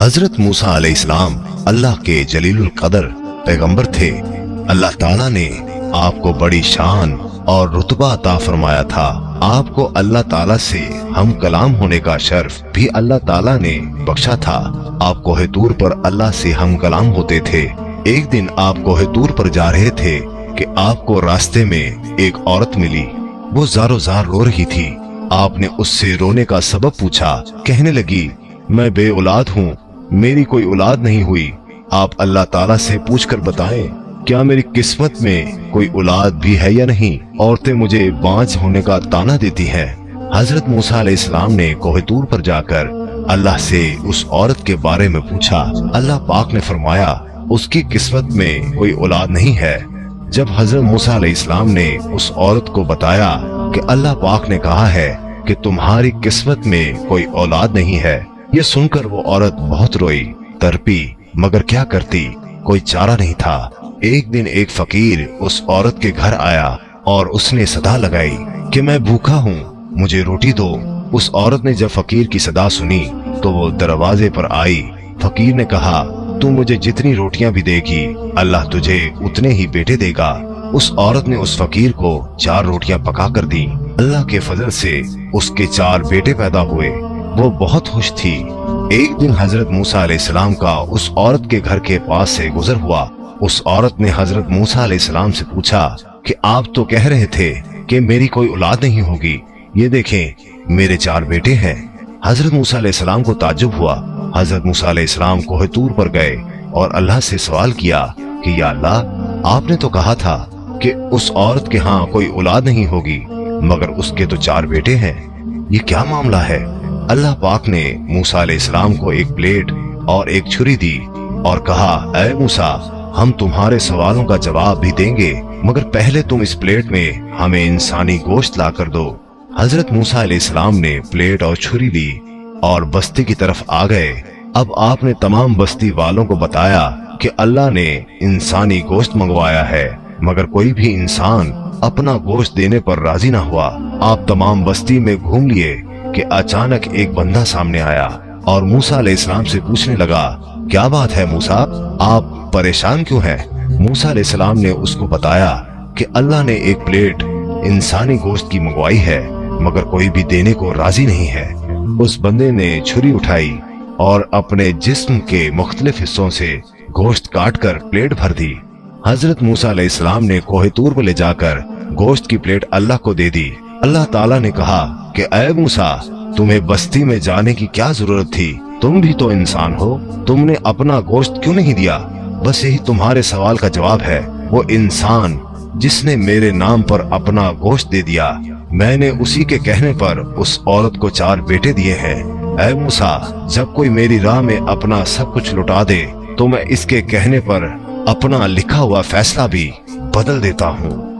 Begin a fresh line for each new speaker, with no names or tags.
हजरत मूसा अलैहिस्सलाम अल्लाह के जलीलुल कदर पैगंबर थे। अल्लाह ताला ने आपको बड़ी शान और रुतबा अता फरमाया था। आपको अल्लाह ताला से हम कलाम होने का शर्फ भी अल्लाह ताला ने बख्शा था। आप कोहे तूर पर अल्लाह से हम कलाम होते थे। एक दिन आप कोहे तूर पर जा रहे थे कि आपको रास्ते में एक औरत मिली। वो ज़ारो ज़ार रो रही थी। आपने उससे रोने का सबब पूछा। कहने लगी, मैं बे औलाद हूँ, मेरी कोई औलाद नहीं हुई। आप अल्लाह ताला से पूछकर बताएं, क्या मेरी किस्मत में कोई औलाद भी है या नहीं। औरतें मुझे बांझ होने का ताना देती हैं। हजरत मूसा अलैहिस्सलाम ने कोहे तूर पर जाकर अल्लाह से उस औरत के बारे में पूछा। अल्लाह पाक ने फरमाया, उसकी किस्मत में कोई औलाद नहीं है। जब हजरत मूसा अलैहिस्सलाम ने उस औरत को बताया कि अल्लाह पाक ने कहा है कि तुम्हारी किस्मत में कोई औलाद नहीं है, ये सुनकर वो औरत बहुत रोई, तड़पी, मगर क्या करती, कोई चारा नहीं था। एक दिन एक फकीर उस औरत के घर आया और उसने सदा लगाई कि मैं भूखा हूँ, मुझे रोटी दो। उस औरत ने जब फकीर की सदा सुनी तो वो दरवाजे पर आई। फकीर ने कहा, तू मुझे जितनी रोटियां भी देगी, अल्लाह तुझे उतने ही बेटे देगा। उस औरत ने उस फकीर को 4 रोटियां पका कर दी। अल्लाह के फजल से उसके 4 बेटे पैदा हुए। वो बहुत खुश थी। एक दिन हजरत मूसा अलैहिस्सलाम का उस औरत के घर के पास से गुजर हुआ। उस औरत ने हजरत मूसा अलैहिस्सलाम से पूछा कि आप तो कह रहे थे कि मेरी कोई औलाद नहीं होगी, ये देखें मेरे 4 बेटे हैं। हजरत मूसा अलैहिस्सलाम को ताज्जुब हुआ। हजरत मूसा अलैहिस्सलाम कोहे तूर पर गए और अल्लाह से सवाल किया कि या अल्लाह, आपने तो कहा था कि उस औरत के यहाँ कोई औलाद नहीं होगी, मगर उसके तो 4 बेटे हैं, ये क्या मामला है। अल्लाह पाक ने मूसा अलैहिस्सलाम को एक प्लेट और एक छुरी दी और कहा, ऐ मूसा, हम तुम्हारे सवालों का जवाब भी देंगे, मगर पहले तुम इस प्लेट में हमें इंसानी गोश्त ला कर दो। हजरत मूसा अलैहिस्सलाम ने प्लेट और छुरी ली और बस्ती की तरफ आ गए। अब आपने तमाम बस्ती वालों को बताया कि अल्लाह ने इंसानी गोश्त मंगवाया है, मगर कोई भी इंसान अपना गोश्त देने पर राजी ना हुआ। आप तमाम बस्ती में घूम लिए कि अचानक एक बंदा सामने आया और मूसा अलैहिस्सलाम से पूछने लगा, क्या बात है मूसा, आप परेशान क्यों हैं। मूसा अलैहिस्सलाम ने उसको बताया कि अल्लाह ने एक प्लेट इंसानी गोश्त की मंगवाई है, मगर कोई भी देने को राजी नहीं है। उस बंदे ने छुरी उठाई और अपने जिस्म के मुख्तलिफ हिस्सों से गोश्त काट कर प्लेट भर दी। हजरत मूसा अलैहिस्सलाम ने कोहे तूर पर ले जाकर गोश्त की प्लेट अल्लाह को दे दी। अल्लाह ताला ने कहा कि ऐ मूसा, तुम्हें बस्ती में जाने की क्या जरूरत थी, तुम भी तो इंसान हो, तुमने अपना गोश्त क्यों नहीं दिया। बस यही तुम्हारे सवाल का जवाब है। वो इंसान जिसने मेरे नाम पर अपना गोश्त दे दिया, मैंने उसी के कहने पर उस औरत को 4 बेटे दिए हैं। ऐ मूसा, जब कोई मेरी राह में अपना सब कुछ लुटा दे तो मैं इसके कहने पर अपना लिखा हुआ फैसला भी बदल देता हूँ।